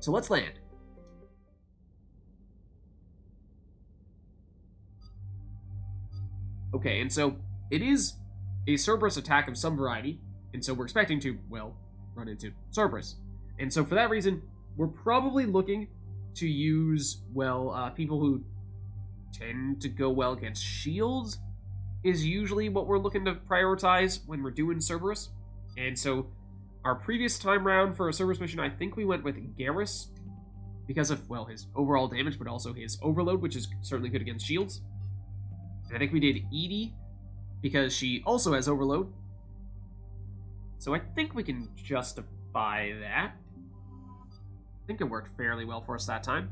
So let's land. Okay, and so it is a Cerberus attack of some variety, and so we're expecting to, well, run into Cerberus. And so for that reason, we're probably looking to use, well, people who tend to go well against shields is usually what we're looking to prioritize when we're doing Cerberus. And so our previous time round for a Cerberus mission, I think we went with Garrus because of, well, his overall damage, but also his overload, which is certainly good against shields. And I think we did Edie because she also has overload. So I think we can justify that. I think it worked fairly well for us that time.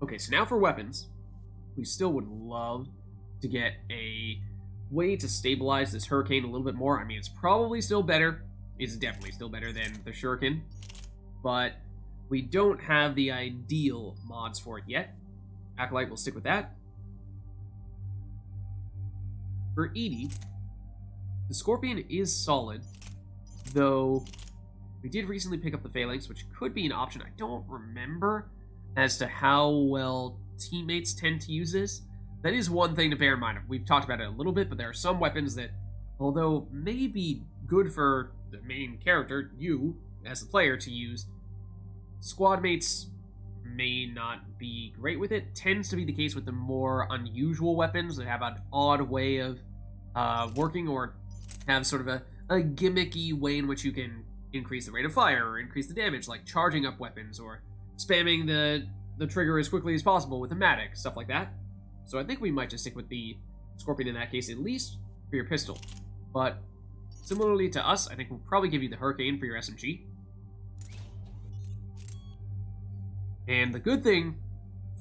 Okay, so now for weapons. We still would love to get a way to stabilize this Hurricane a little bit more. I mean, it's probably still better. It's definitely still better than the Shuriken. But we don't have the ideal mods for it yet. Acolyte will stick with that. For Edie, the Scorpion is solid, though we did recently pick up the Phalanx, which could be an option. I don't remember as to how well teammates tend to use this. That is one thing to bear in mind. We've talked about it a little bit, but there are some weapons that, although may be good for the main character, you, as the player, to use, squad mates may not be great with it. Tends to be the case with the more unusual weapons that have an odd way of working, or have sort of a gimmicky way in which you can increase the rate of fire or increase the damage, like charging up weapons or spamming the trigger as quickly as possible with a Matic, stuff like that. So I think we might just stick with the Scorpion in that case, at least for your pistol. But similarly to us, I think we'll probably give you the Hurricane for your SMG. And the good thing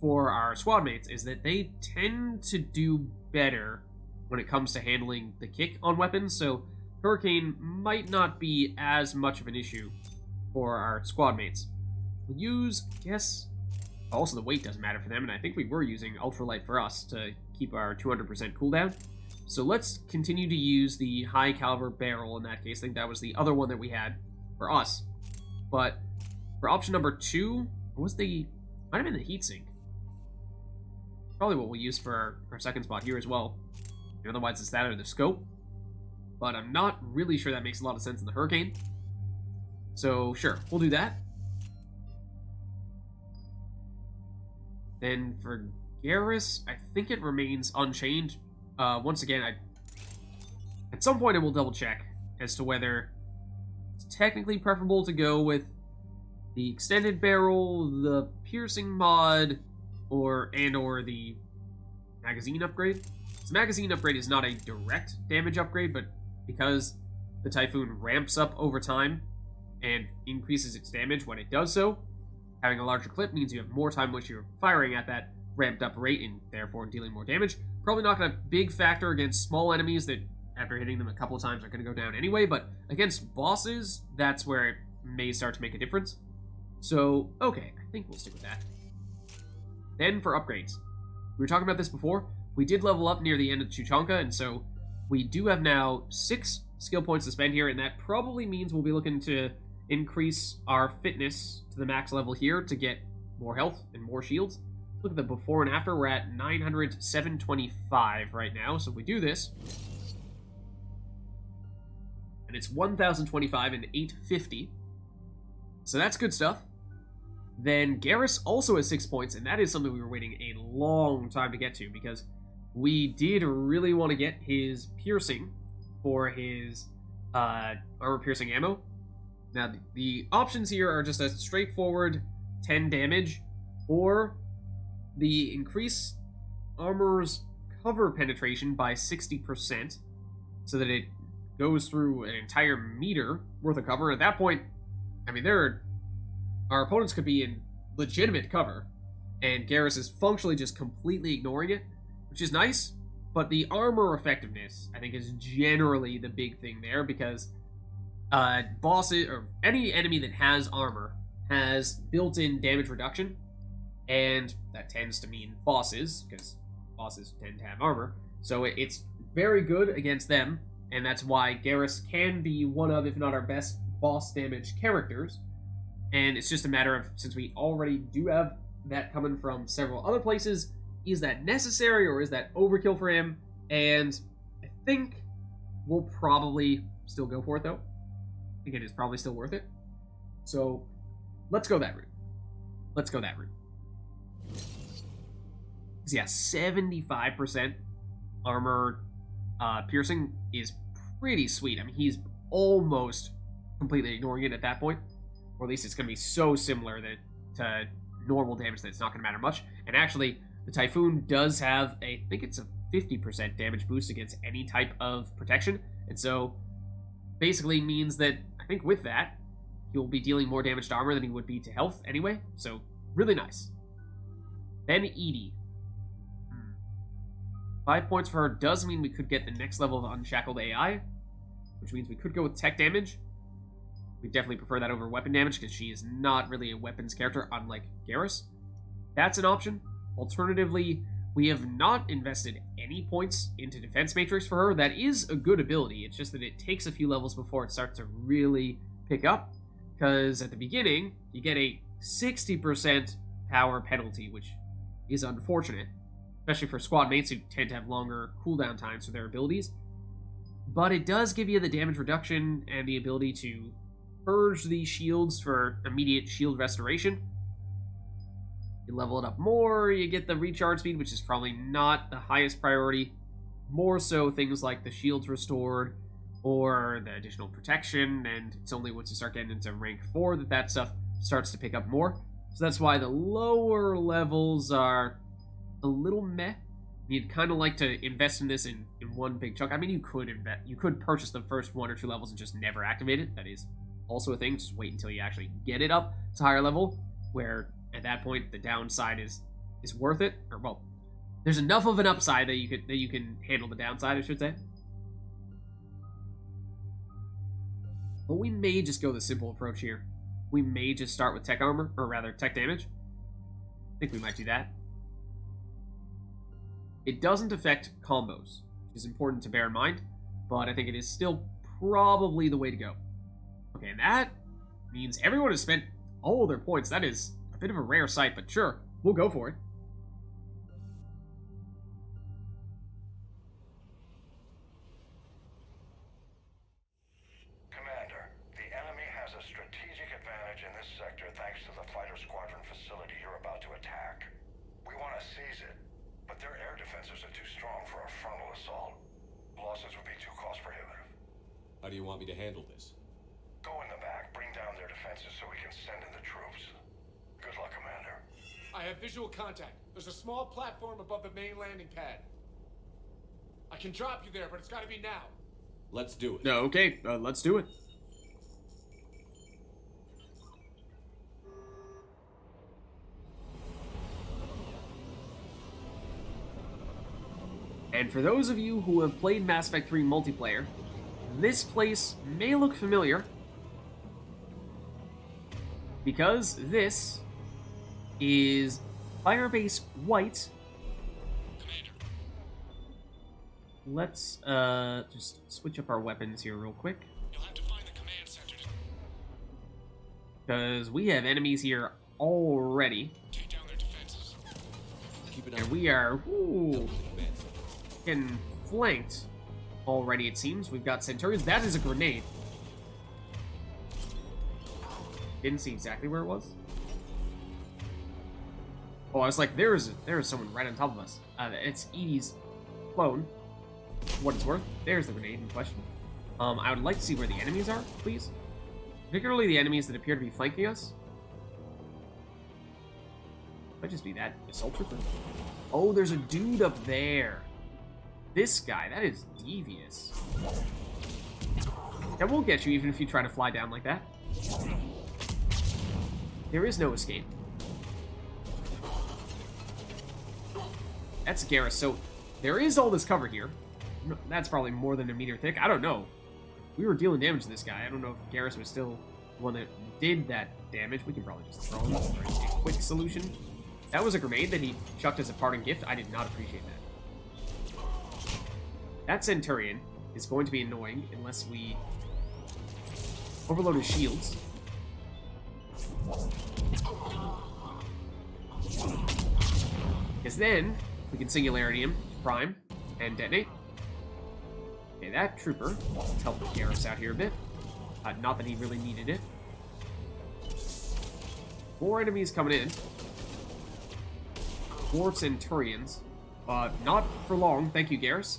for our squad mates is that they tend to do better when it comes to handling the kick on weapons, so Hurricane might not be as much of an issue for our squad mates. We'll use, yes, also the weight doesn't matter for them, and I think we were using Ultralight for us to keep our 200% cooldown. So let's continue to use the high caliber barrel in that case. I think that was the other one that we had for us. But for option number 2, was the, might have been the heatsink. Probably what we'll use for our second spot here as well. Otherwise it's that or the scope. But I'm not really sure that makes a lot of sense in the Hurricane. So sure, we'll do that. Then for Garrus, I think it remains unchanged. Once again, at some point I will double check as to whether it's technically preferable to go with the extended barrel, the piercing mod, or the magazine upgrade. This magazine upgrade is not a direct damage upgrade, but because the Typhoon ramps up over time and increases its damage when it does so, having a larger clip means you have more time which you're firing at that ramped up rate and therefore dealing more damage. Probably not going to big factor against small enemies that, after hitting them a couple of times, are going to go down anyway, but against bosses, that's where it may start to make a difference. So, okay, I think we'll stick with that. Then for upgrades. We were talking about this before. We did level up near the end of Chuchanka, and so we do have now 6 skill points to spend here, and that probably means we'll be looking to increase our fitness to the max level here to get more health and more shields. Look at the before and after. We're at 725 right now, so if we do this, and it's 1025 and 850, so that's good stuff. Then Garrus also has 6 points, and that is something we were waiting a long time to get to, because we did really want to get his piercing for his armor piercing ammo. Now, the options here are just a straightforward 10 damage, or the increase armor's cover penetration by 60%, so that it goes through an entire meter worth of cover. At that point, I mean, our opponents could be in legitimate cover, and Garrus is functionally just completely ignoring it, which is nice, but the armor effectiveness, I think, is generally the big thing there, because bosses, or any enemy that has armor, has built-in damage reduction, and that tends to mean bosses, because bosses tend to have armor, so it's very good against them, and that's why Garrus can be one of, if not our best, boss damage characters. And it's just a matter of, since we already do have that coming from several other places, is that necessary or is that overkill for him? And I think we'll probably still go for it, though. I think it is probably still worth it. So let's go that route. Let's go that route. So yeah, 75% armor piercing is pretty sweet. I mean, he's almost completely ignoring it at that point. Or at least it's going to be so similar that to normal damage that it's not going to matter much. And actually, the Typhoon does have I think it's a 50% damage boost against any type of protection. And so basically means that I think with that, he'll be dealing more damage to armor than he would be to health anyway. So really nice. Then Edie. 5 points for her does mean we could get the next level of Unshackled AI, which means we could go with tech damage. We definitely prefer that over weapon damage because she is not really a weapons character, unlike Garrus. That's an option. Alternatively, we have not invested any points into Defense Matrix for her. That is a good ability. It's just that it takes a few levels before it starts to really pick up, because at the beginning, you get a 60% power penalty, which is unfortunate, especially for squad mates who tend to have longer cooldown times for their abilities. But it does give you the damage reduction and the ability to purge these shields for immediate shield restoration. You level it up more, you get the recharge speed, which is probably not the highest priority. More so things like the shields restored or the additional protection, and it's only once you start getting into rank 4 that that stuff starts to pick up more. So that's why the lower levels are a little meh. You'd kind of like to invest in this in one big chunk. I mean, you could purchase the first 1 or 2 levels and just never activate it. That is also a thing. Just wait until you actually get it up to higher level, where at that point the downside is worth it. Or well, there's enough of an upside that you can handle the downside, I should say. But we may just go the simple approach here. We may just start with tech armor, or rather tech damage. I think we might do that. It doesn't affect combos, which is important to bear in mind, but I think it is still probably the way to go. Okay, and that means everyone has spent all their points. That is a bit of a rare sight, but sure, we'll go for it. Commander, the enemy has a strategic advantage in this sector thanks to the fighter squadron facility you're about to attack. We want to seize it, but their air defenses are too strong for a frontal assault. Losses would be too cost prohibitive. How do you want me to handle this? Go in the back, bring down their defenses so we can send in the troops. Good luck, Commander. I have visual contact. There's a small platform above the main landing pad. I can drop you there, but it's gotta be now. Let's do it. No, okay, let's do it. And for those of you who have played Mass Effect 3 multiplayer, this place may look familiar, because this is Firebase White. Commander. Let's just switch up our weapons here real quick, You'll have to find the command center to because we have enemies here already, take down their defenses. Keep it and on. we are Command center. getting flanked already, it seems. We've got Centurions. That is a grenade. Didn't see exactly where it was. Oh, I was like, there is someone right on top of us. It's Edie's clone. For what it's worth. There's the grenade in question. I would like to see where the enemies are, please. Particularly the enemies that appear to be flanking us. Might just be that assault trooper. Oh, there's a dude up there. This guy, that is devious. That won't get you even if you try to fly down like that. There is no escape. That's Garrus, so there is all this cover here. That's probably more than a meter thick. I don't know. We were dealing damage to this guy. I don't know if Garrus was still the one that did that damage. We can probably just throw him for a quick solution. That was a grenade that he chucked as a parting gift. I did not appreciate that. that Centurion is going to be annoying unless we overload his shields. Because then we can Singularity him, prime, and detonate. Okay, that trooper. Let's help Garrus out here a bit. Not that he really needed it. More enemies coming in. 4 Centurions. Not for long, thank you, Garrus.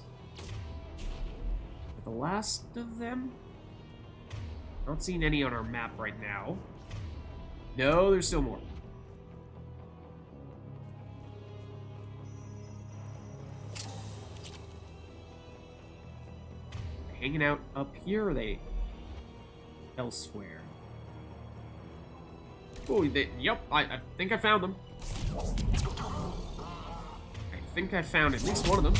The last of them? Not seeing any on our map right now. No, there's still more. Hanging out up here, or are they elsewhere? Oh, yep, I think I found them. I think I found at least one of them.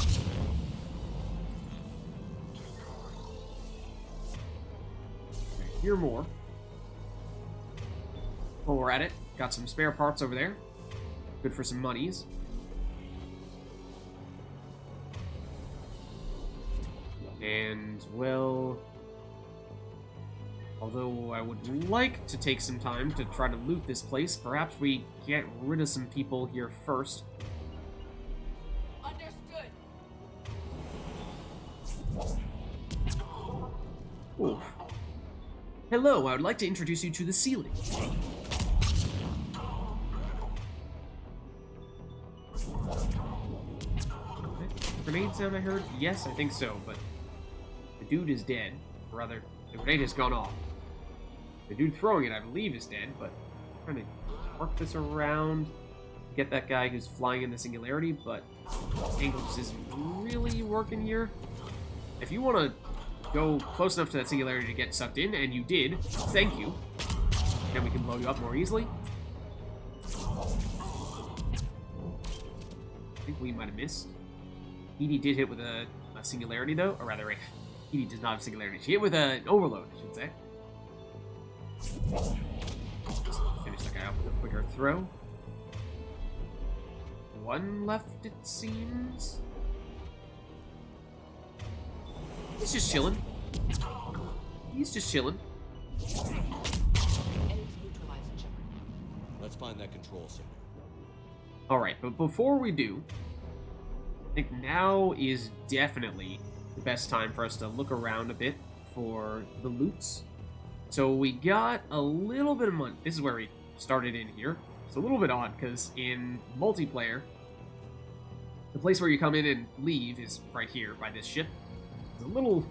I hear more. While we're at it, got some spare parts over there. Good for some monies. And, well, although I would like to take some time to try to loot this place, perhaps we get rid of some people here first. Understood. Oof. Hello, I would like to introduce you to the ceiling. Grenade sound I heard? Yes, I think so, but the dude is dead. Or rather, the grenade has gone off. The dude throwing it, I believe, is dead, but I'm trying to work this around, get that guy who's flying in the Singularity, but angle just isn't really working here. If you want to go close enough to that Singularity to get sucked in, and you did, thank you. Then we can blow you up more easily. I think we might have missed. Edie did hit with a Singularity, though. Or rather, Edie does not have Singularity. She hit with an Overload, I should say. Finish that guy off with a quicker throw. One left, it seems. He's just chilling. He's just chilling. Let's find that control center. Alright, but before we do, I think now is definitely the best time for us to look around a bit for the loots. So we got a little bit of money. This is where we started in here. It's a little bit odd, because in multiplayer, the place where you come in and leave is right here by this ship. It's a little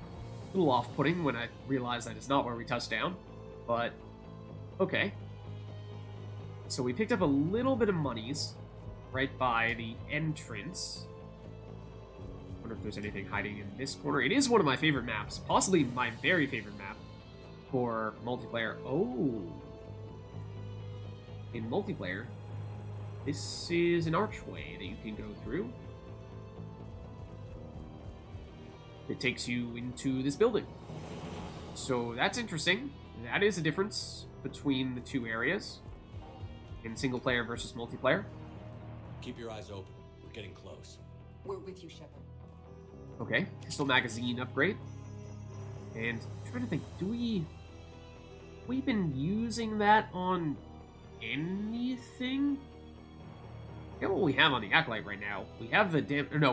off-putting when I realized that it's not where we touched down, but okay. So we picked up a little bit of monies right by the entrance. Wonder if there's anything hiding in this corner. It is one of my favorite maps, possibly my very favorite map for multiplayer. Oh, in multiplayer, this is an archway that you can go through. It takes you into this building. So that's interesting. That is a difference between the two areas in single player versus multiplayer. Keep your eyes open. We're getting close. We're with you, Shepard. Okay, pistol magazine upgrade. And I'm trying to think, we've been using that on anything? I forget what we have on the Acolyte right now. We have the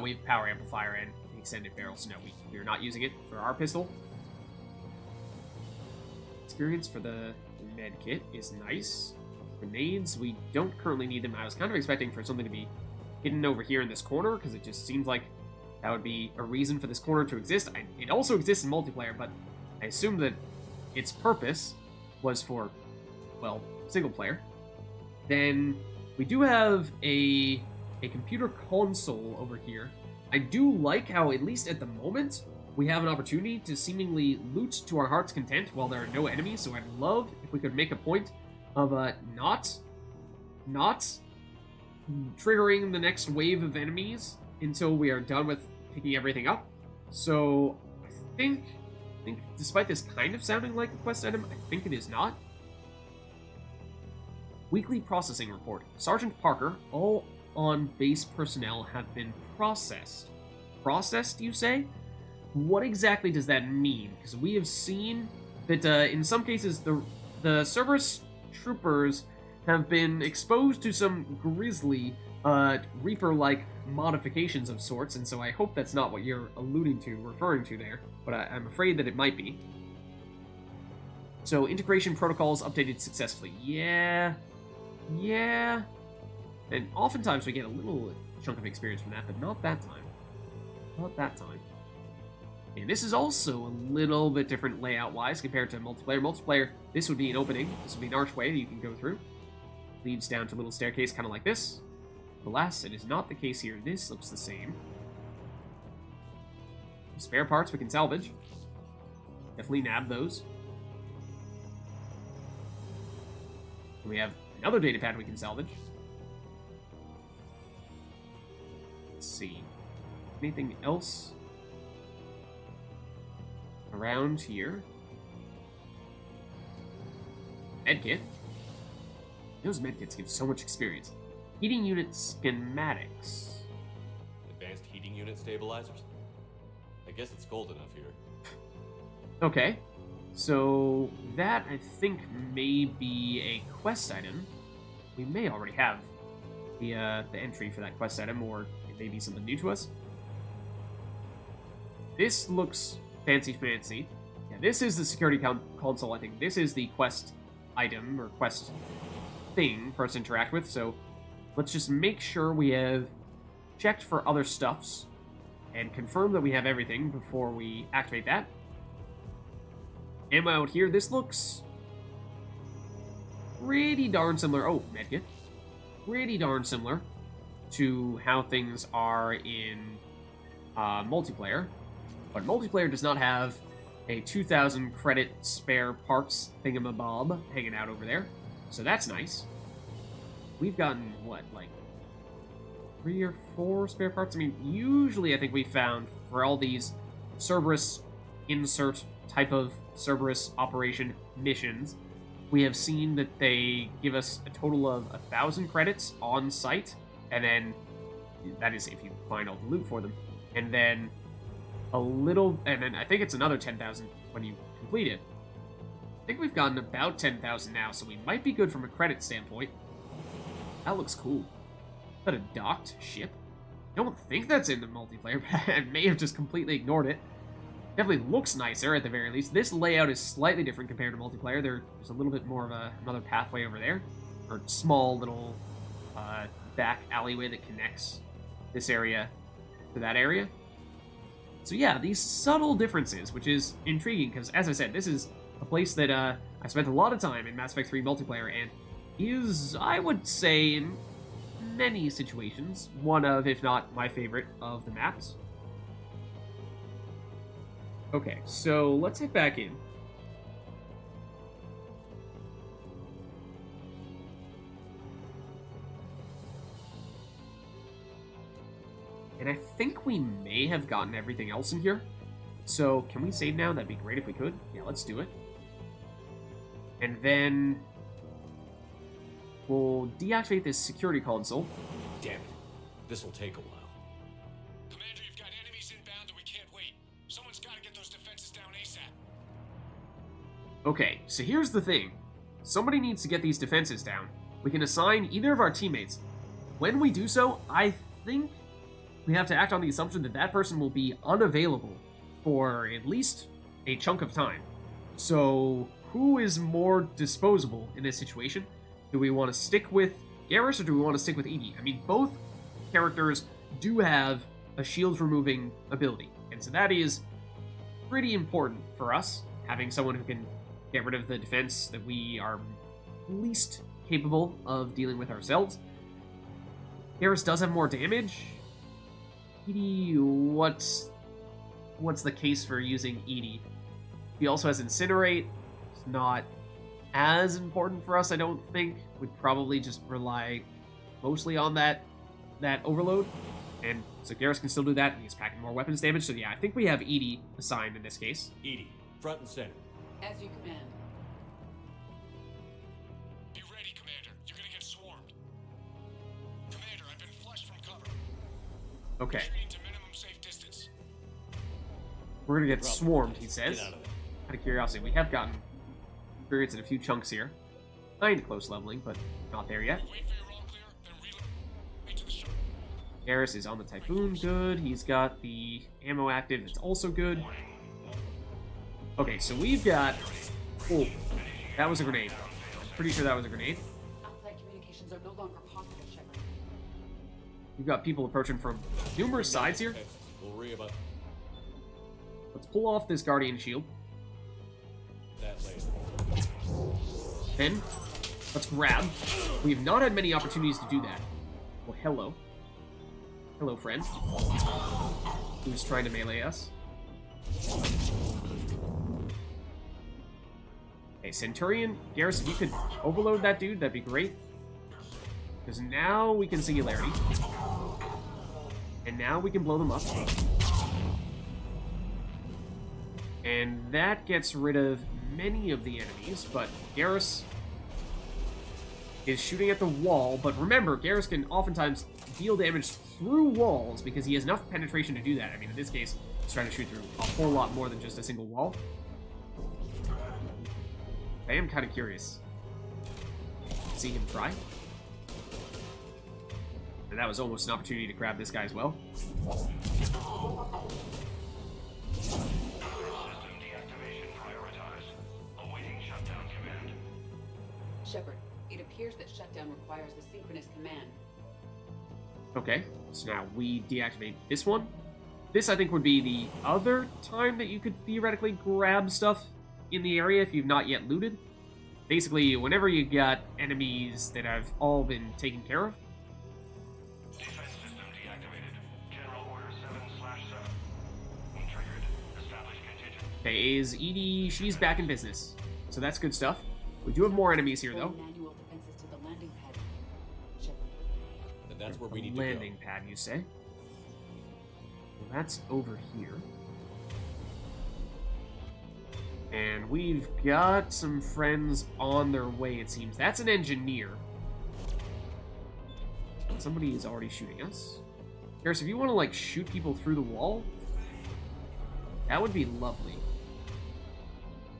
we have power amplifier and the extended barrel, so no, we're not using it for our pistol. Experience for the med kit is nice. Grenades, we don't currently need them. I was kind of expecting for something to be hidden over here in this corner, because it just seems like that would be a reason for this corner to exist. It also exists in multiplayer, but I assume that its purpose was for, well, single player. Then we do have a computer console over here. I do like how, at least at the moment, we have an opportunity to seemingly loot to our heart's content while there are no enemies, so I'd love if we could make a point of not triggering the next wave of enemies until we are done with picking everything up. So I think despite this kind of sounding like a quest item, I think it is not. Weekly processing report. Sergeant Parker, all on base personnel have been processed. Processed, you say? what exactly does that mean? Because we have seen that in some cases the Cerberus troopers have been exposed to some grisly Reaper-like modifications of sorts, and so I hope that's not what you're referring to there, but I'm afraid that it might be. So, integration protocols updated successfully. Yeah. And oftentimes we get a little chunk of experience from that, but not that time. Not that time. And this is also a little bit different layout-wise compared to multiplayer. Multiplayer, this would be an opening. This would be an archway that you can go through. Leads down to a little staircase, kind of like this. Alas, it is not the case here. This looks the same. Spare parts we can salvage. Definitely nab those. We have another data pad we can salvage. Let's see. Anything else around here? Medkit. Those medkits give so much experience. Heating unit schematics. Advanced heating unit stabilizers? I guess it's cold enough here. Okay. So, that, I think, may be a quest item. We may already have the entry for that quest item, or it may be something new to us. This looks fancy. Yeah, this is the security console, I think. This is the quest item, or quest thing for us to interact with, so let's just make sure we have checked for other stuffs and confirm that we have everything before we activate that. Ammo out here, this looks pretty darn similar. Oh, medkit. Pretty darn similar to how things are in multiplayer. But multiplayer does not have a 2,000 credit spare parts thingamabob hanging out over there. So that's nice. We've gotten, what, like 3 or 4 spare parts? I mean, usually I think we found for all these Cerberus insert type of Cerberus operation missions, we have seen that they give us a total of 1,000 credits on site, and then, that is if you find all the loot for them, and then and then I think it's another 10,000 when you complete it. I think we've gotten about 10,000 now, so we might be good from a credit standpoint. That looks cool. Is that a docked ship? I don't think that's in the multiplayer, but I may have just completely ignored it. Definitely looks nicer at the very least. This layout is slightly different compared to multiplayer. There's a little bit more of another pathway over there, or small little back alleyway that connects this area to that area. So yeah, these subtle differences, which is intriguing, because as I said, this is a place that I spent a lot of time in Mass Effect 3 multiplayer, and is, I would say, in many situations, one of, if not my favorite, of the maps. Okay, so let's head back in. And I think we may have gotten everything else in here. So, can we save now? That'd be great if we could. Yeah, let's do it. And then we'll deactivate this security console. Damn it. This'll take a while. Commander, you've got enemies inbound and we can't wait. Someone's got to get those defenses down ASAP. Okay, so here's the thing. Somebody needs to get these defenses down. We can assign either of our teammates. When we do so, I think we have to act on the assumption that that person will be unavailable for at least a chunk of time. So, who is more disposable in this situation? Do we want to stick with Garrus or do we want to stick with Edie? I mean, both characters do have a shields removing ability, and so that is pretty important for us, having someone who can get rid of the defense that we are least capable of dealing with ourselves. Garrus does have more damage. Edie, what's the case for using Edie? He also has Incinerate. It's not as important for us, I don't think. We'd probably just rely mostly on that overload. And so Garrus can still do that, and he's packing more weapons damage. So yeah, I think we have Edie assigned in this case. Edie, front and center. As you command. Be ready, Commander. You're gonna get swarmed. Commander, I've been flushed from cover. Okay. Retreating to minimum safe distance. We're gonna get Problem. swarmed, he says. Get out of there. Out of curiosity, we have gotten experience in a few chunks here. Kinda close leveling, but not there yet. Wait for your all clear, then reload to the ship. Garrus is on the Typhoon, good. He's got the ammo active, it's also good. Okay, so we've got... Oh, that was a grenade. Pretty sure that was a grenade. Outside communications are no longer possible, Shepard. We've got people approaching from numerous sides here. We'll worry about Let's pull off this Guardian shield. that later. Then, let's grab. We've not had many opportunities to do that. Well, hello. Hello, friend. Who's trying to melee us? Okay, Centurion, Garrus, if you could overload that dude, that'd be great. Because now we can Singularity. And now we can blow them up. And that gets rid of many of the enemies, but Garrus is shooting at the wall. But remember, Garrus can oftentimes deal damage through walls because he has enough penetration to do that. I mean, in this case, he's trying to shoot through a whole lot more than just a single wall. I am kind of curious to see him try. And that was almost an opportunity to grab this guy as well. System deactivation prioritized. Awaiting shutdown command. Shepard, it appears that shutdown requires a synchronous command. Okay, so now we deactivate this one. This, I think, would be the other time that you could theoretically grab stuff in the area if you've not yet looted. Basically, whenever you got enemies that have all been taken care of. Defense system deactivated. General Order 7/7. Triggered. Establish contingent. Okay, is Edie, she's back in business. So that's good stuff. We do have more enemies here, though. Manual defenses to the landing pad. Shepard. And that's where we need Landing to pad, you say? Well, that's over here. And we've got some friends on their way, it seems. That's an engineer. Somebody is already shooting us. Garrus, if you want to, like, shoot people through the wall, that would be lovely.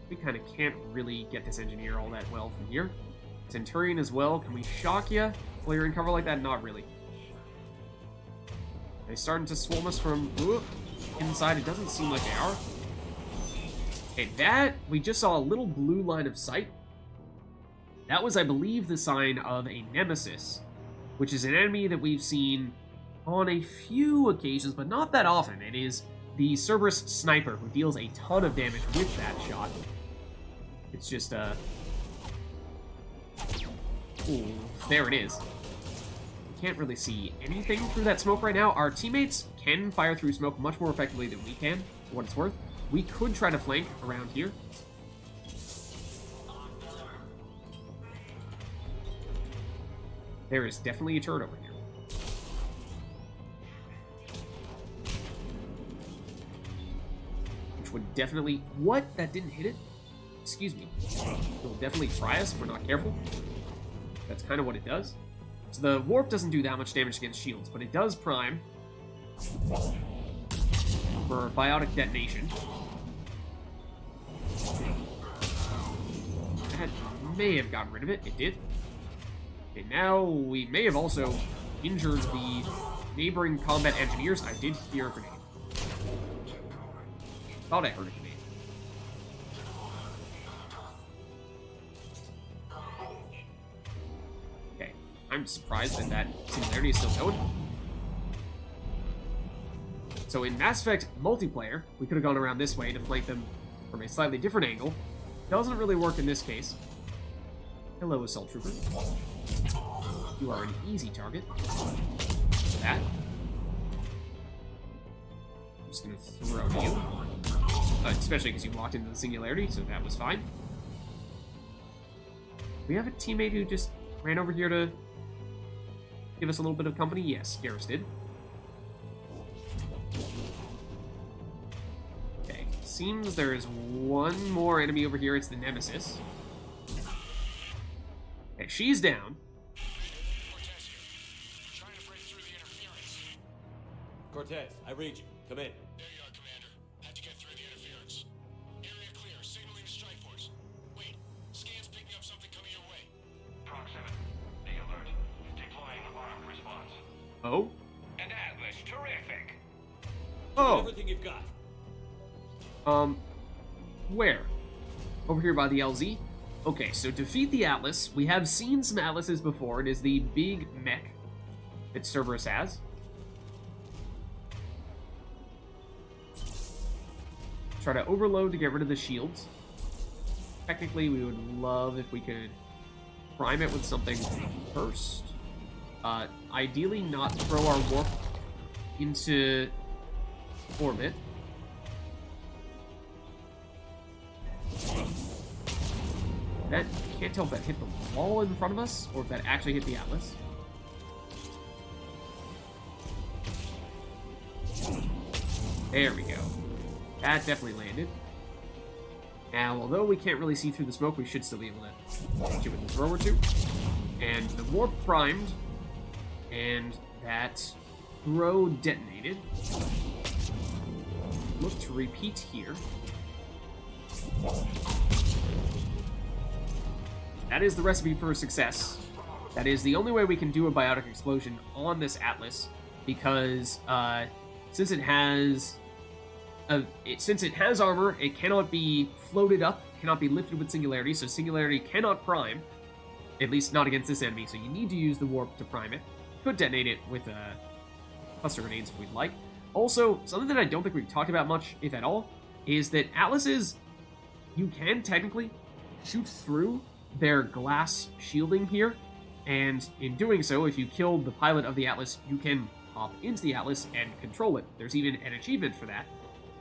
We kind of can't really get this engineer all that well from here. Centurion as well. Can we shock you while you're in cover like that? Not really. They're starting to swarm us from inside. It doesn't seem like they are. Okay, that, we just saw a little blue line of sight. That was, I believe, the sign of a nemesis, which is an enemy that we've seen on a few occasions, but not that often. It is the Cerberus Sniper, who deals a ton of damage with that shot. It's just, ooh, there it is. We can't really see anything through that smoke right now. Our teammates can fire through smoke much more effectively than we can, for what it's worth. We could try to flank around here. There is definitely a turret over here. Which would definitely... What? That didn't hit it? Excuse me. It will definitely fry us if we're not careful. That's kind of what it does. So the warp doesn't do that much damage against shields, but it does prime for biotic detonation. That may have gotten rid of it. It did. Okay, now we may have also injured the neighboring combat engineers. I did hear a grenade. Thought I heard a grenade. Okay, I'm surprised that that singularity is still going. So in Mass Effect multiplayer, we could have gone around this way to flank them from a slightly different angle. Doesn't really work in this case. Hello, Assault Trooper. You are an easy target. That. I'm just gonna throw you. Especially because you walked into the singularity, so that was fine. We have a teammate who just ran over here to give us a little bit of company. Yes, Garrus did. Okay, seems there's one more enemy over here. It's the Nemesis. Okay, she's down. Cortez here. Trying to break through the interference. Cortez, I read you. Come in. There you are, Commander. Had to get through the Oh? An Atlas, terrific. Oh! Everything you've got. Where? Over here by the LZ? Okay, so defeat the Atlas. We have seen some Atlases before. It is the big mech that Cerberus has. Try to overload to get rid of the shields. Technically, we would love if we could prime it with something first. Ideally not throw our warp into orbit. That, can't tell if that hit the wall in front of us, or if that actually hit the Atlas. There we go. That definitely landed. Now, although we can't really see through the smoke, we should still be able to hit you with a throw or two. And the warp primed, and that throw detonated. Look to repeat here. That is the recipe for success. That is the only way we can do a biotic explosion on this Atlas, because since it has armor, it cannot be floated up, cannot be lifted with Singularity, so Singularity cannot prime, at least not against this enemy, so you need to use the warp to prime it. Could detonate it with cluster grenades if we'd like. Also, something that I don't think we've talked about much, if at all, is that Atlases, you can technically shoot through their glass shielding here, and in doing so, if you kill the pilot of the Atlas, you can hop into the Atlas and control it. There's even an achievement for that,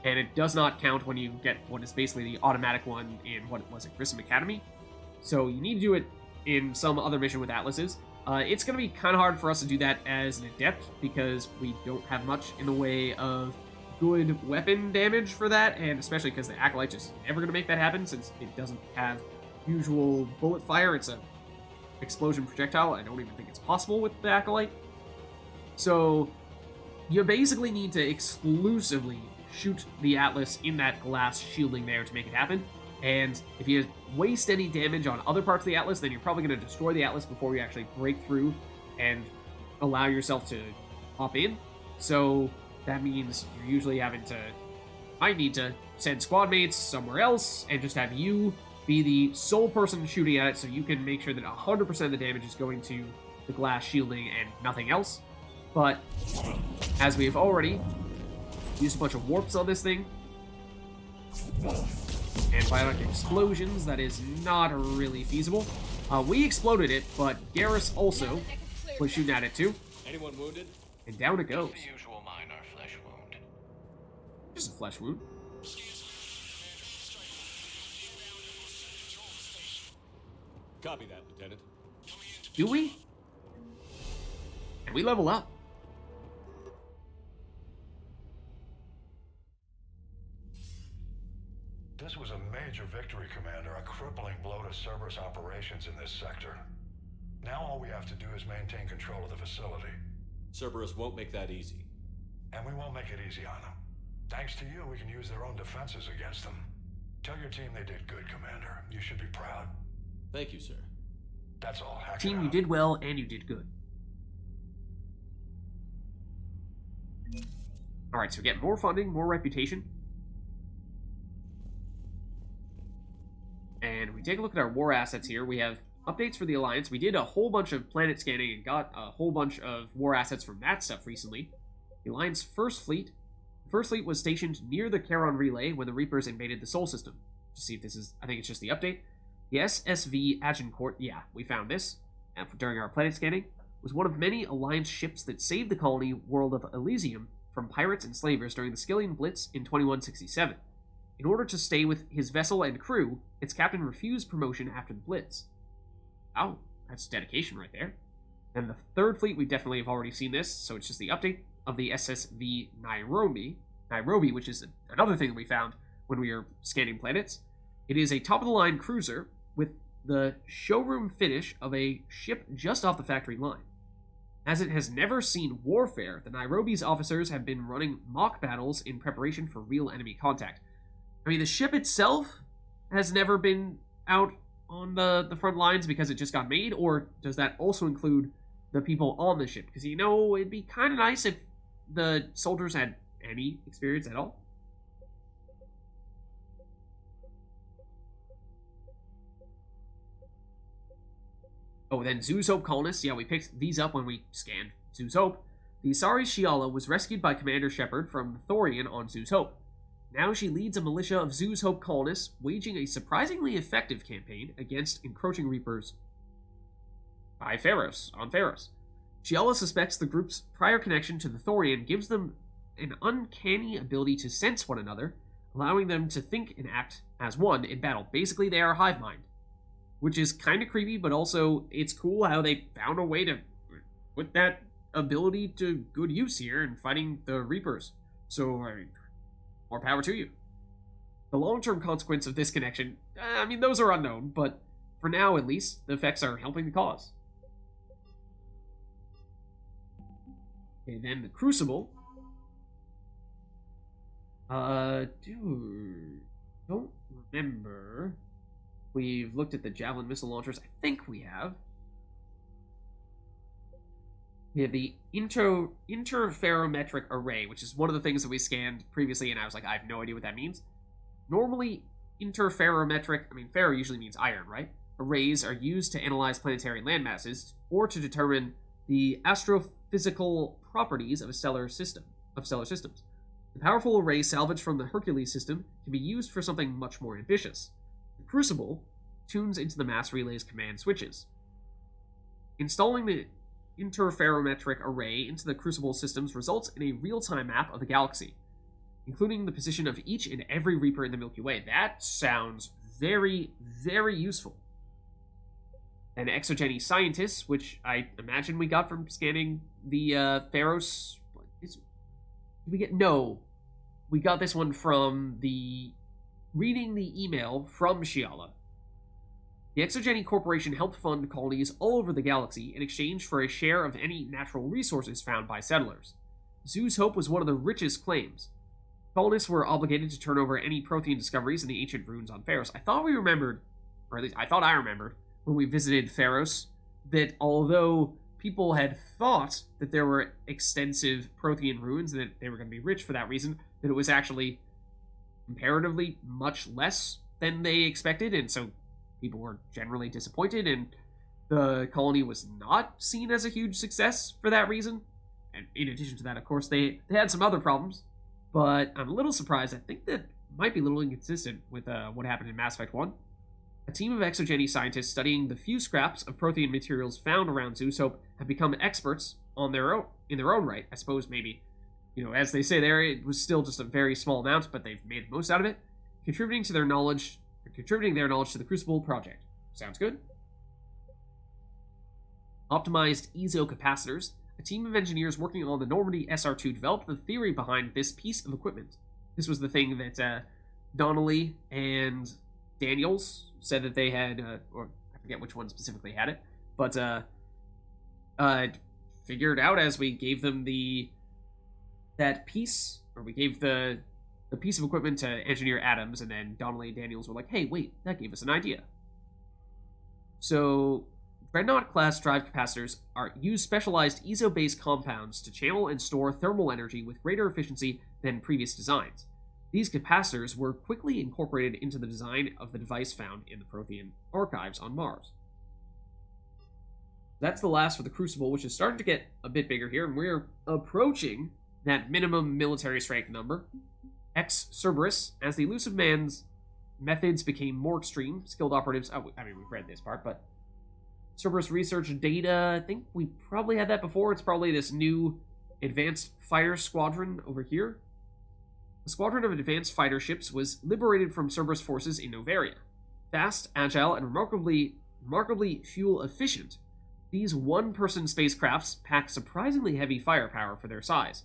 and it does not count when you get what is basically the automatic one in, what was it, Grissom Academy? So you need to do it in some other mission with Atlases. It's going to be kind of hard for us to do that as an adept, because we don't have much in the way of good weapon damage for that, and especially because the Acolyte is never going to make that happen, since it doesn't have usual bullet fire. It's a explosion projectile. I don't even think it's possible with the Acolyte. So you basically need to exclusively shoot the Atlas in that glass shielding there to make it happen. And if you waste any damage on other parts of the Atlas, then you're probably going to destroy the Atlas before you actually break through and allow yourself to hop in. So that means you're usually having to... I need to send squad mates somewhere else and just have you be the sole person shooting at it, so you can make sure that 100% of the damage is going to the glass shielding and nothing else. But as we have already used a bunch of warps on this thing, and biotic explosions, that is not really feasible. We exploded it, but Garrus also was shooting at it too. Anyone wounded? And down it goes. The usual minor flesh wound. Just a flesh wound. Copy that, Lieutenant. Do we? And we level up. This was a major victory, Commander. A crippling blow to Cerberus operations in this sector. Now all we have to do is maintain control of the facility. Cerberus won't make that easy. And we won't make it easy on them. Thanks to you, we can use their own defenses against them. Tell your team they did good, Commander. You should be proud. Thank you, sir. That's all. Hack it Team, you out. did well, and you did good. Alright, so we get more funding, more reputation. And we take a look at our war assets here. We have updates for the Alliance. We did a whole bunch of planet scanning and got a whole bunch of war assets from that stuff recently. The Alliance First Fleet. The First Fleet was stationed near the Charon Relay when the Reapers invaded the Sol System. To see if this is... I think it's just the update. The SSV Agincourt, yeah, we found this during our planet scanning, was one of many Alliance ships that saved the colony world of Elysium from pirates and slavers during the Skillian Blitz in 2167. In order to stay with his vessel and crew, its captain refused promotion after the Blitz. Oh, that's dedication right there. And the Third Fleet, we definitely have already seen this, so it's just the update of the SSV Nairobi, which is another thing that we found when we were scanning planets. It is a top-of-the-line cruiser with the showroom finish of a ship just off the factory line. As it has never seen warfare, the Nairobi's officers have been running mock battles in preparation for real enemy contact. I mean, the ship itself has never been out on the front lines because it just got made, or does that also include the people on the ship, because, you know, it'd be kind of nice if the soldiers had any experience at all. Oh, then Zoo's Hope colonists. Yeah, we picked these up when we scanned Zoo's Hope. The Asari Shiala was rescued by Commander Shepard from Thorian on Zoo's Hope. Now she leads a militia of Zoo's Hope colonists, waging a surprisingly effective campaign against encroaching Reapers on Pharos. Shiala suspects the group's prior connection to the Thorian gives them an uncanny ability to sense one another, allowing them to think and act as one in battle. Basically, they are hive mind. Which is kind of creepy, but also it's cool how they found a way to put that ability to good use here in fighting the Reapers. So, I mean, more power to you. The long-term consequence of this connection, I mean, those are unknown, but for now, at least, the effects are helping the cause. Okay, then the Crucible. Dude, don't remember. We've looked at the Javelin missile launchers. I think we have. We have the interferometric array, which is one of the things that we scanned previously, and I was like, I have no idea what that means. Normally, interferometric, I mean, ferro usually means iron, right? Arrays are used to analyze planetary landmasses or to determine the astrophysical properties of stellar systems. The powerful array salvaged from the Hercules system can be used for something much more ambitious. The Crucible tunes into the mass relay's command switches. Installing the interferometric array into the Crucible systems results in a real-time map of the galaxy, including the position of each and every Reaper in the Milky Way. That sounds very, very useful. And exogeny scientists, which I imagine we got from scanning the Pharos. Did we get? No. We got this one from reading the email from Shiala. The Exogeny Corporation helped fund colonies all over the galaxy in exchange for a share of any natural resources found by settlers. Zoo's Hope was one of the richest claims. Colonists were obligated to turn over any Prothean discoveries in the ancient ruins on Pharos. I thought we remembered, or at least I thought I remembered, when we visited Pharos, that although people had thought that there were extensive Prothean ruins and that they were going to be rich for that reason, that it was actually comparatively much less than they expected, and so people were generally disappointed, and the colony was not seen as a huge success for that reason. And in addition to that, of course, they had some other problems, but I'm a little surprised. I think that might be a little inconsistent with what happened in Mass Effect 1. A team of exogeny scientists studying the few scraps of Prothean materials found around Zoo's Hope have become experts in their own right. I suppose maybe, as they say there, it was still just a very small amount, but they've made the most out of it, contributing their knowledge to the Crucible project. Sounds good. Optimized EZO capacitors. A team of engineers working on the Normandy SR2 developed the theory behind this piece of equipment. This was the thing that Donnelly and Daniels said that they had, or I forget which one specifically had it, but figured out as we gave them we gave the piece of equipment to Engineer Adams, and then Donnelly and Daniels were like, hey, wait, that gave us an idea. So, Dreadnought-class drive capacitors use specialized EZO-based compounds to channel and store thermal energy with greater efficiency than previous designs. These capacitors were quickly incorporated into the design of the device found in the Prothean archives on Mars. That's the last for the Crucible, which is starting to get a bit bigger here, and we're approaching that minimum military strength number. Cerberus, as the elusive man's methods became more extreme, skilled operatives... we've read this part, but... Cerberus research data, I think we probably had that before. It's probably this new advanced fighter squadron over here. The squadron of advanced fighter ships was liberated from Cerberus forces in Novaria. Fast, agile, and remarkably fuel efficient, these one-person spacecrafts pack surprisingly heavy firepower for their size.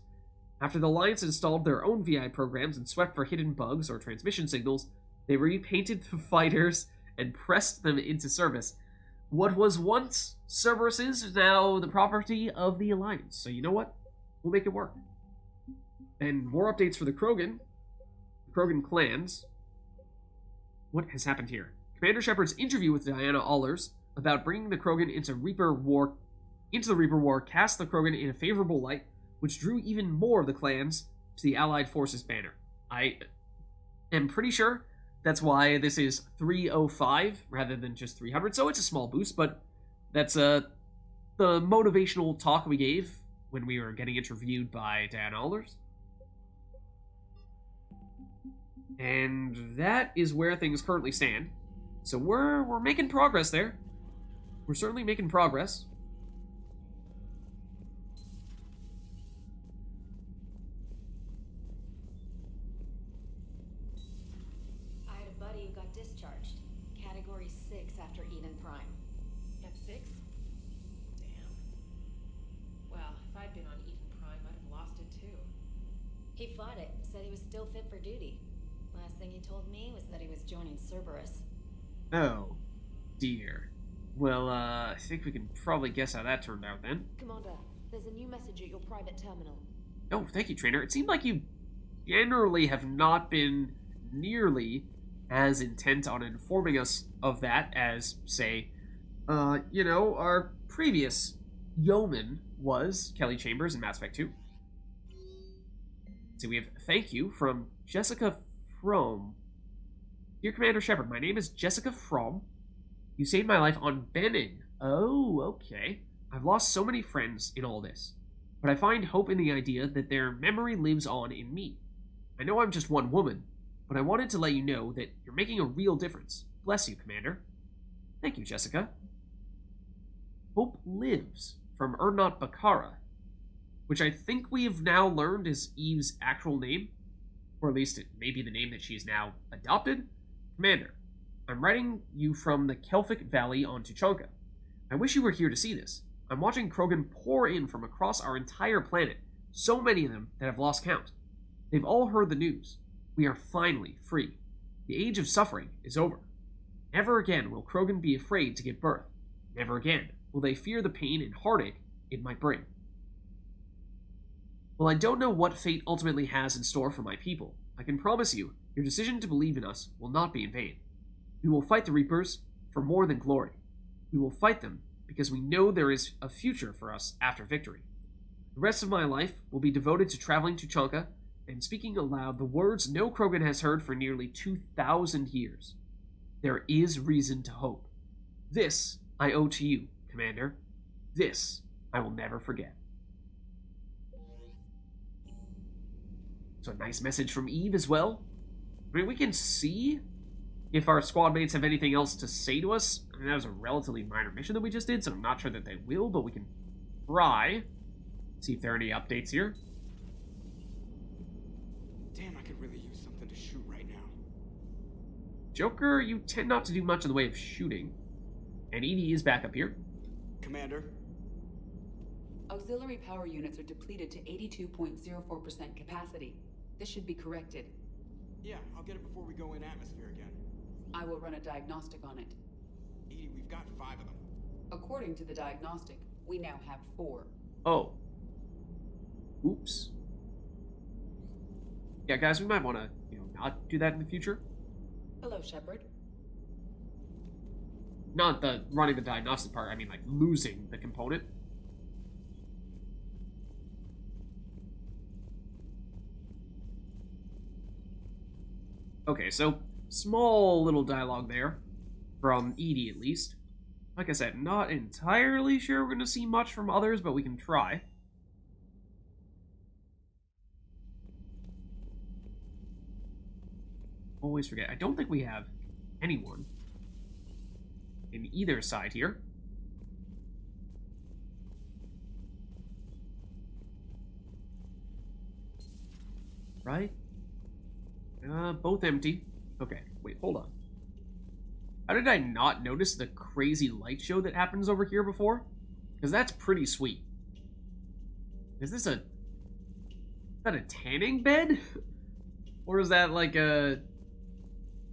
After the Alliance installed their own VI programs and swept for hidden bugs or transmission signals, they repainted the fighters and pressed them into service. What was once Cerberus's is now the property of the Alliance. So you know what? We'll make it work. And more updates for the Krogan clans. What has happened here? Commander Shepard's interview with Diana Allers about bringing the Krogan into Reaper war Into the Reaper War cast the Krogan in a favorable light, which drew even more of the clans to the Allied forces banner. I am pretty sure that's why this is 305 rather than just 300, so it's a small boost, but that's the motivational talk we gave when we were getting interviewed by Dan Alders. And that is where things currently stand. So we're making progress there. We're certainly making progress. I had a buddy who got discharged. Category 6 after Eden Prime. F6? Damn. Well, if I'd been on Eden Prime, I'd have lost it too. He fought it, said he was still fit for duty. Last thing he told me was that he was joining Cerberus. Oh, dear. Well, I think we can probably guess how that turned out then. Commander, there's a new message at your private terminal. Oh, thank you, Trainer. It seemed like you generally have not been nearly as intent on informing us of that as, say, our previous yeoman was, Kelly Chambers in Mass Effect 2. So we have thank you from Jessica From. Dear Commander Shepard, my name is Jessica From. You saved my life on Benning. Oh, okay. I've lost so many friends in all this, but I find hope in the idea that their memory lives on in me. I know I'm just one woman, but I wanted to let you know that you're making a real difference. Bless you, Commander. Thank you, Jessica. Hope lives from Ernot Bakara, which I think we have now learned is Eve's actual name, or at least it may be the name that she's now adopted. Commander, I'm writing you from the Kelphic Valley on Tuchanka. I wish you were here to see this. I'm watching Krogan pour in from across our entire planet, so many of them that I've lost count. They've all heard the news. We are finally free. The age of suffering is over. Never again will Krogan be afraid to give birth. Never again will they fear the pain and heartache it might bring. While I don't know what fate ultimately has in store for my people, I can promise you, your decision to believe in us will not be in vain. We will fight the Reapers for more than glory. We will fight them because we know there is a future for us after victory. The rest of my life will be devoted to traveling to Tuchanka and speaking aloud the words no Krogan has heard for nearly 2,000 years. There is reason to hope. This I owe to you, Commander. This I will never forget. So a nice message from Eve as well. I mean, we can see if our squad mates have anything else to say to us. I mean, that was a relatively minor mission that we just did, so I'm not sure that they will, but we can try. See if there are any updates here. Damn, I could really use something to shoot right now. Joker, you tend not to do much in the way of shooting. And Edie is back up here. Commander? Auxiliary power units are depleted to 82.04% capacity. This should be corrected. Yeah, I'll get it before we go in atmosphere again. I will run a diagnostic on it. Edie, we've got 5 of them. According to the diagnostic, we now have 4. Oh. Oops. Yeah, guys, we might want to, not do that in the future. Hello, Shepard. Not the running the diagnostic part, I mean, like, losing the component. Okay, so small little dialogue there, from Edie at least. Like I said, not entirely sure we're going to see much from others, but we can try. Always forget, I don't think we have anyone in either side here. Right? Both empty. Okay, wait, hold on. How did I not notice the crazy light show that happens over here before? Because that's pretty sweet. Is this a tanning bed? Or is that like a...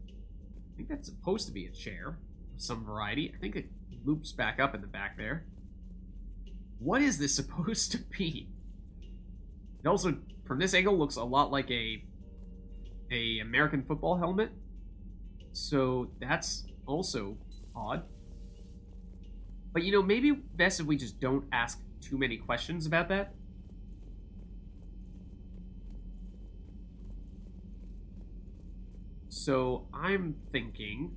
I think that's supposed to be a chair of some variety. I think it loops back up in the back there. What is this supposed to be? It also, from this angle, looks a lot like a American football helmet. So that's also odd. But, you know, maybe best if we just don't ask too many questions about that. So, I'm thinking,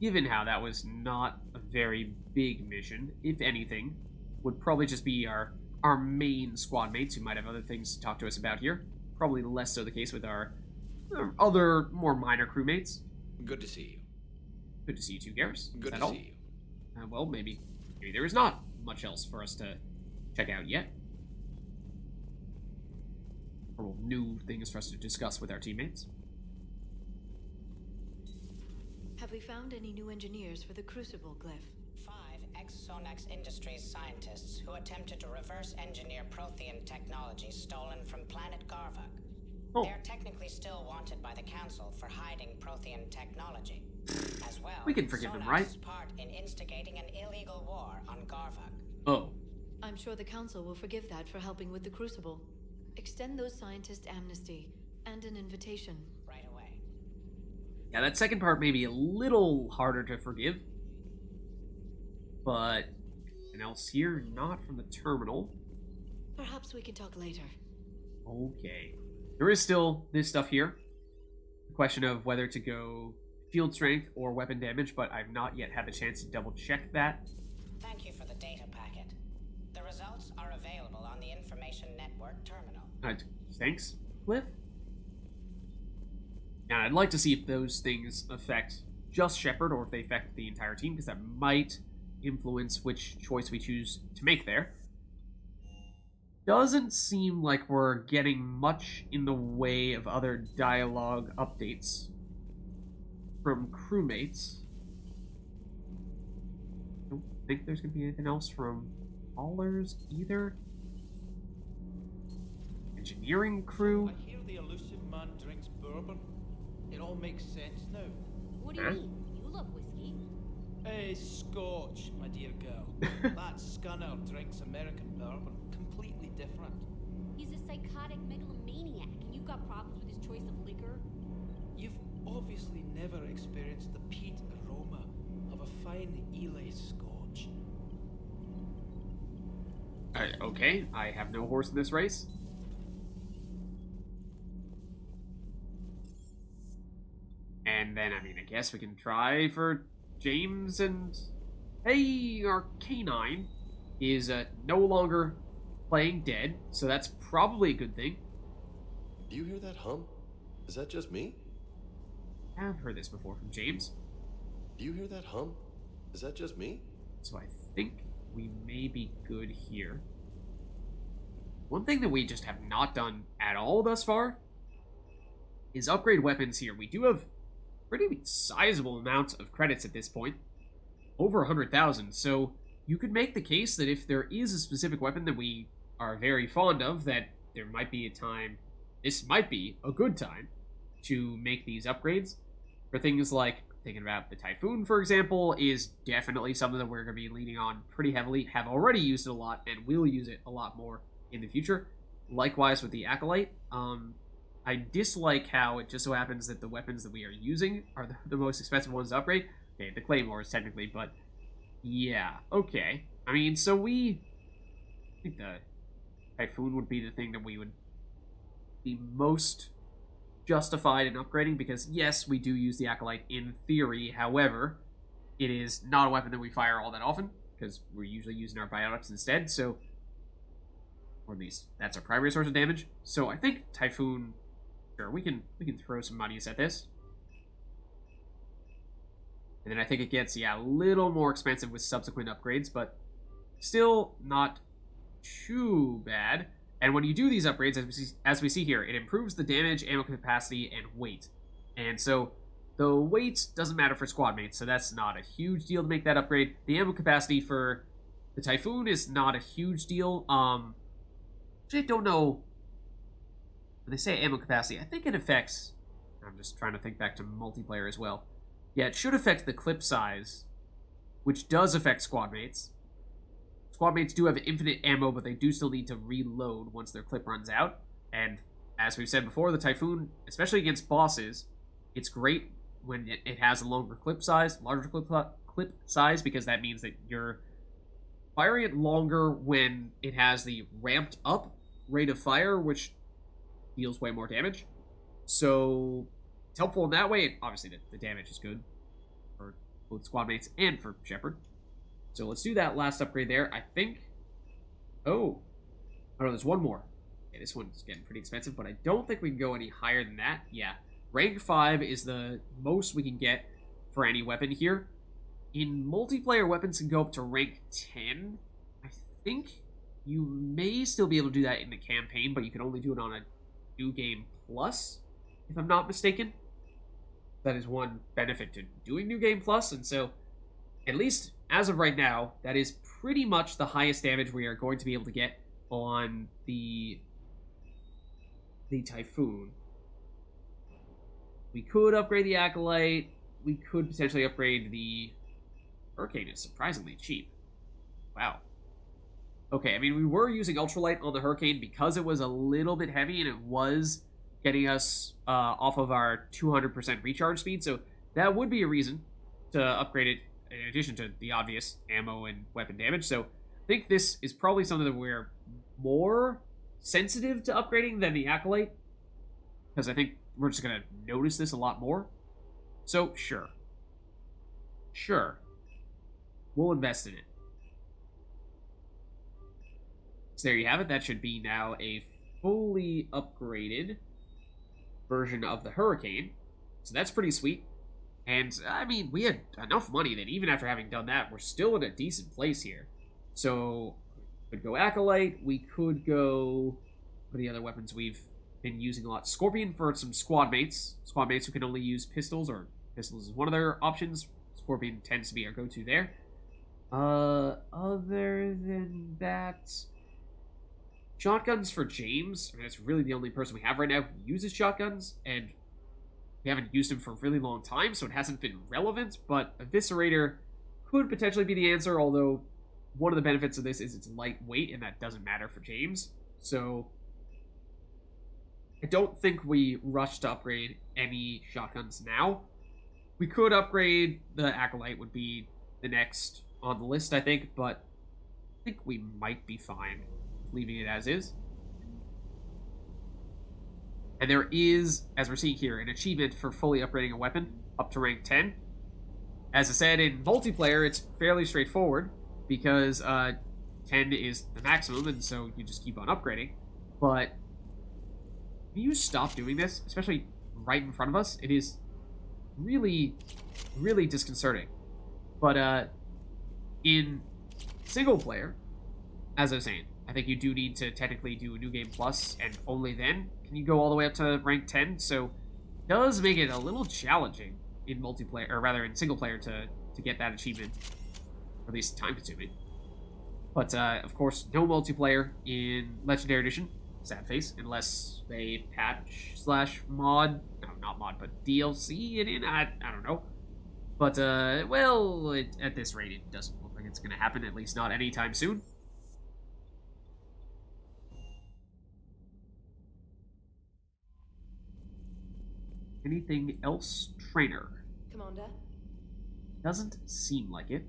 given how that was not a very big mission, if anything, would probably just be our main squad mates who might have other things to talk to us about here. Probably less so the case with our other, more minor crewmates. Good to see you. Good to see you too, Garrus. Good to see you. Well, maybe there is not much else for us to check out yet. Or new things for us to discuss with our teammates. Have we found any new engineers for the Crucible glyph? 5 ex-Sonax Industries scientists who attempted to reverse engineer Prothean technology stolen from planet Garvuk. Oh. They're technically still wanted by the Council for hiding Prothean technology. As well, We can forgive them, Sonax's right? part in instigating an illegal war on Garvuk. Oh. I'm sure the Council will forgive that for helping with the Crucible. Extend those scientists amnesty and an invitation. Right away. Yeah, that second part may be a little harder to forgive. But anything else here? Not from the terminal. Perhaps we can talk later. Okay. There is still this stuff here. The question of whether to go field strength or weapon damage, but I've not yet had the chance to double check that. Thank you for the data packet. The results are available on the Information Network terminal. Thanks, Cliff. Now, I'd like to see if those things affect just Shepard or if they affect the entire team, because that might influence which choice we choose to make there. Doesn't seem like we're getting much in the way of other dialogue updates from crewmates. Don't think there's going to be anything else from haulers either. Engineering crew. I hear the elusive man drinks bourbon. It all makes sense now. What do you mean? You love whiskey. Hey, Scotch, my dear girl. That scunner drinks American bourbon. Completely different. He's a psychotic megalomaniac, and you've got problems with his choice of liquor? You've obviously never experienced the peat aroma of a fine Ely Scotch. Okay, I have no horse in this race. And then, I mean, I guess we can try for James and... Hey, our K9 is no longer playing dead, so that's probably a good thing. Do you hear that hum? Is that just me? I've heard this before from James. Do you hear that hum? Is that just me? So I think we may be good here. One thing that we just have not done at all thus far is upgrade weapons here. We do have pretty sizable amounts of credits at this point. Over 100,000, so you could make the case that if there is a specific weapon that we are very fond of, that there might be a time, this might be a good time, to make these upgrades. For things like, thinking about the Typhoon, for example, is definitely something that we're going to be leaning on pretty heavily, have already used it a lot, and will use it a lot more in the future. Likewise with the Acolyte. I dislike how it just so happens that the weapons that we are using are the most expensive ones to upgrade. Okay, the Claymores, technically, but yeah, okay. I mean, so I think the Typhoon would be the thing that we would be most justified in upgrading, because yes, we do use the Acolyte in theory, however, it is not a weapon that we fire all that often, because we're usually using our biotics instead, so, or at least that's our primary source of damage. So I think Typhoon, sure, we can throw some monies at this. And then I think it gets, yeah, a little more expensive with subsequent upgrades, but still not too bad. And when you do these upgrades, as we see here, it improves the damage, ammo capacity, and weight. And so the weight doesn't matter for squad mates, so that's not a huge deal to make that upgrade. The ammo capacity for the Typhoon is not a huge deal. Actually, I don't know. When they say ammo capacity, I think it affects... I'm just trying to think back to multiplayer as well. Yeah, it should affect the clip size, which does affect squad mates. Squad mates do have infinite ammo, but they do still need to reload once their clip runs out. And as we've said before, the Typhoon, especially against bosses, it's great when it has a longer clip size, larger clip size, because that means that your firing it longer when it has the ramped up rate of fire, which deals way more damage. So it's helpful in that way. Obviously, the damage is good for both squad mates and for Shepard. So let's do that last upgrade there. I think... Oh, no, there's one more. Okay, this one's getting pretty expensive, but I don't think we can go any higher than that. Yeah, rank 5 is the most we can get for any weapon here. In multiplayer, weapons can go up to rank 10. I think you may still be able to do that in the campaign, but you can only do it on a New Game Plus, if I'm not mistaken. That is one benefit to doing New Game Plus, and so, at least as of right now, that is pretty much the highest damage we are going to be able to get on the Typhoon. We could upgrade the Acolyte. We could potentially upgrade the Hurricane. It's surprisingly cheap. Wow. Okay, I mean, we were using Ultralight on the Hurricane because it was a little bit heavy and it was getting us off of our 200% recharge speed, so that would be a reason to upgrade it in addition to the obvious ammo and weapon damage. So I think this is probably something that we're more sensitive to upgrading than the Acolyte, because I think we're just going to notice this a lot more. So, sure. Sure. We'll invest in it. So there you have it. That should be now a fully upgraded version of the Hurricane. So that's pretty sweet. And, I mean, we had enough money that even after having done that, we're still in a decent place here. So, we could go Acolyte. We could go... What are the other weapons we've been using a lot? Scorpion for some squad mates. Squad mates who can only use pistols, or pistols is one of their options. Scorpion tends to be our go-to there. Other than that... Shotguns for James. I mean, that's really the only person we have right now who uses shotguns, and we haven't used him for a really long time, so it hasn't been relevant, but Eviscerator could potentially be the answer, although one of the benefits of this is it's lightweight, and that doesn't matter for James. So I don't think we rush to upgrade any shotguns now. We could upgrade the Acolyte, would be the next on the list, I think, but I think we might be fine leaving it as is. And there is, as we're seeing here, an achievement for fully upgrading a weapon up to rank 10. As I said, in multiplayer, it's fairly straightforward because 10 is the maximum, and so you just keep on upgrading. But if you stop doing this, especially right in front of us, it is really, really disconcerting. But in single player, as I was saying, I think you do need to technically do a New Game Plus, and only then can you go all the way up to rank 10, so it does make it a little challenging in multiplayer, or rather in single player, to get that achievement, or at least time-consuming. But, of course, no multiplayer in Legendary Edition, sad face, unless they patch/mod, no, not mod, but DLC it in, I don't know. But, well, at this rate, it doesn't look like it's going to happen, at least not anytime soon. Anything else, Trainer? Commander? Doesn't seem like it.